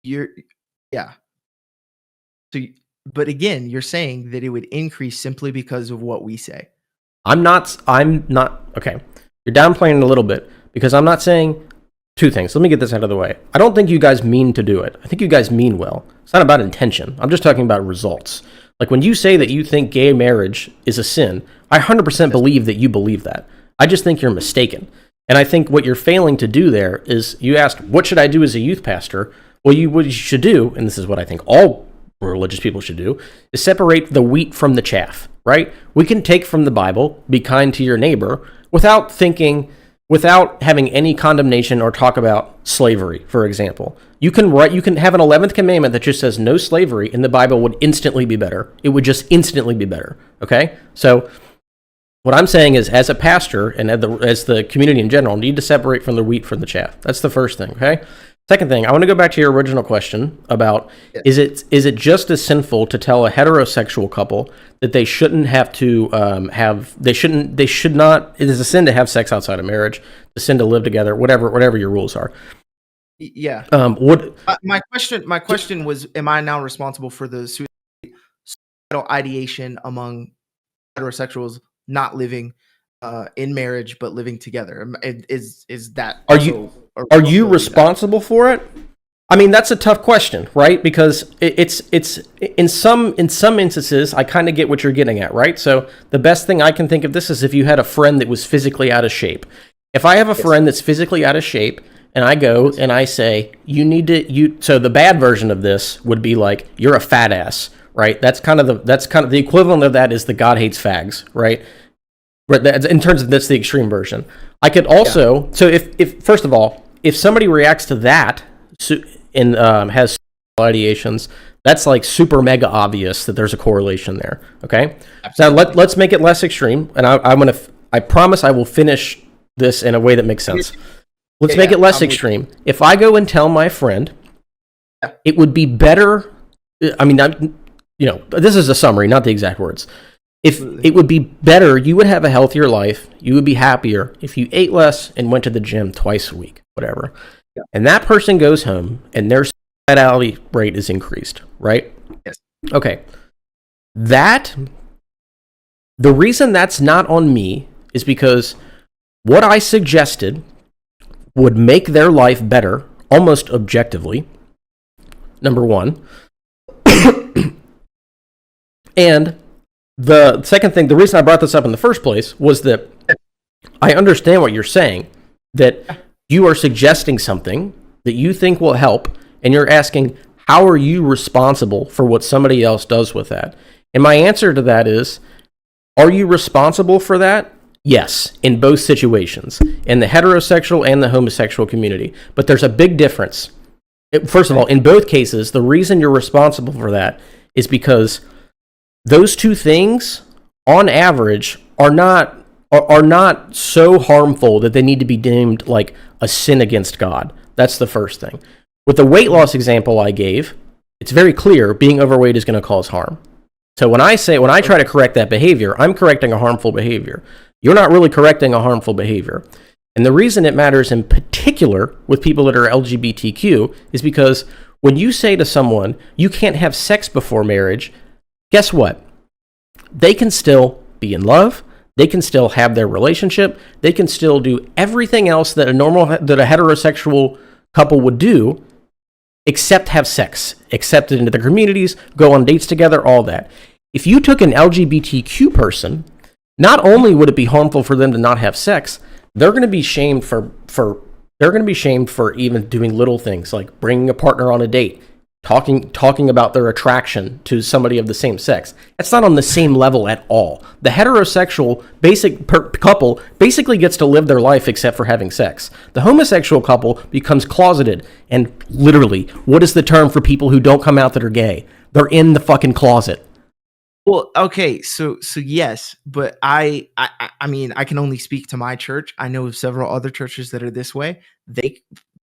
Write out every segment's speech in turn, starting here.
You're yeah. So, but again, you're saying that it would increase simply because of what we say. I'm not, okay. You're downplaying it a little bit because I'm not saying two things. Let me get this out of the way. I don't think you guys mean to do it. I think you guys mean well. It's not about intention. I'm just talking about results. Like when you say that you think gay marriage is a sin, I 100% believe that you believe that. I just think you're mistaken. And I think what you're failing to do there is you asked, what should I do as a youth pastor? Well, what you should do, and this is what I think all religious people should do, is separate the wheat from the chaff, right? We can take from the Bible, be kind to your neighbor, without having any condemnation or talk about slavery, for example. You can have an 11th commandment that just says no slavery, and the Bible would instantly be better. It would just instantly be better, okay? So what I'm saying is, as a pastor and as the community in general, need to separate from the wheat from the chaff. That's the first thing, okay? Second thing, I want to go back to your original question about is it just as sinful to tell a heterosexual couple that they shouldn't have to they should not, it is a sin to have sex outside of marriage, a sin to live together, whatever your rules are. Yeah. My question was, am I now responsible for the suicidal ideation among heterosexuals not living in marriage but living together? Is that are you responsible for it? I mean, that's a tough question, right? Because it's in some instances, I kind of get what you're getting at, right? So the best thing I can think of this is if you had a friend that was physically out of shape. If I have a friend that's physically out of shape and I go and I say, so the bad version of this would be like, you're a fat ass, right? That's kind of the equivalent of that is the God hates fags, right? In terms of that's the extreme version. I could also, so if first of all, if somebody reacts to that and has ideations, that's like super mega obvious that there's a correlation there. Okay, absolutely. So let's make it less extreme, and I promise I will finish this in a way that makes sense. Let's make it less extreme. If I go and tell my friend, it would be better. I mean, this is a summary, not the exact words. If it would be better, you would have a healthier life, you would be happier if you ate less and went to the gym twice a week, whatever. Yeah. And that person goes home and their suicidality rate is increased, right? Yes. Okay. The reason that's not on me is because what I suggested would make their life better, almost objectively, number one. And the second thing, the reason I brought this up in the first place was that I understand what you're saying, that you are suggesting something that you think will help, and you're asking, how are you responsible for what somebody else does with that? And my answer to that is, are you responsible for that? Yes, in both situations, in the heterosexual and the homosexual community. But there's a big difference. First of all, in both cases, the reason you're responsible for that is because those two things, on average, are not so harmful that they need to be deemed like a sin against God. That's the first thing. With the weight loss example I gave, it's very clear being overweight is going to cause harm. So when I try to correct that behavior, I'm correcting a harmful behavior. You're not really correcting a harmful behavior. And the reason it matters in particular with people that are LGBTQ is because when you say to someone, you can't have sex before marriage, guess what? They can still be in love. They can still have their relationship. They can still do everything else that a heterosexual couple would do, except have sex, accepted into their communities, go on dates together, all that. If you took an LGBTQ person, not only would it be harmful for them to not have sex, they're going to be shamed for even doing little things like bringing a partner on a date, talking about their attraction to somebody of the same sex. That's not on the same level at all. The heterosexual couple basically gets to live their life except for having sex. The homosexual couple becomes closeted, and literally, what is the term for people who don't come out that are gay? They're in the fucking closet. Well, okay, so yes, but I mean, I can only speak to my church. I know of several other churches that are this way.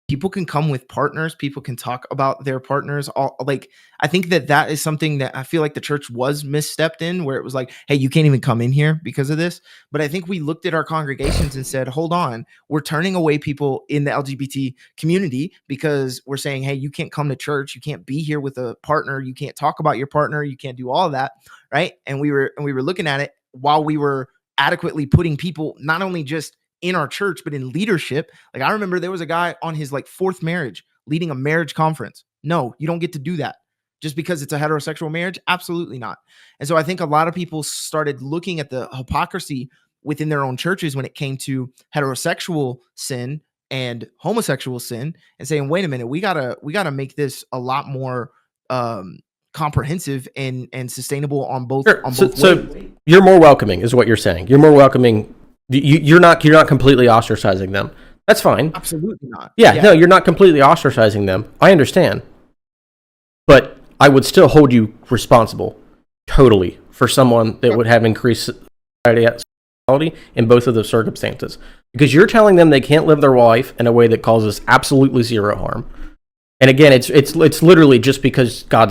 people can come with partners. People can talk about their partners. All like, I think that is something that I feel like the church was misstepped in, where it was like, hey, you can't even come in here because of this. But I think we looked at our congregations and said, hold on, we're turning away people in the LGBT community because we're saying, hey, you can't come to church. You can't be here with a partner. You can't talk about your partner. You can't do all of that. Right. And we were looking at it while we were adequately putting people not only just in our church, but in leadership. Like, I remember there was a guy on his like 4th marriage leading a marriage conference. No, you don't get to do that just because it's a heterosexual marriage. Absolutely not. And so I think a lot of people started looking at the hypocrisy within their own churches when it came to heterosexual sin and homosexual sin and saying, wait a minute, we gotta make this a lot more comprehensive and sustainable on both. Sure. On both so you're more welcoming is what you're saying. You're more welcoming. You're not completely ostracizing them. That's fine. Absolutely not. Yeah, no, you're not completely ostracizing them. I understand. But I would still hold you responsible totally for someone that would have increased sexuality in both of those circumstances. Because you're telling them they can't live their life in a way that causes absolutely zero harm. And again, it's literally just because God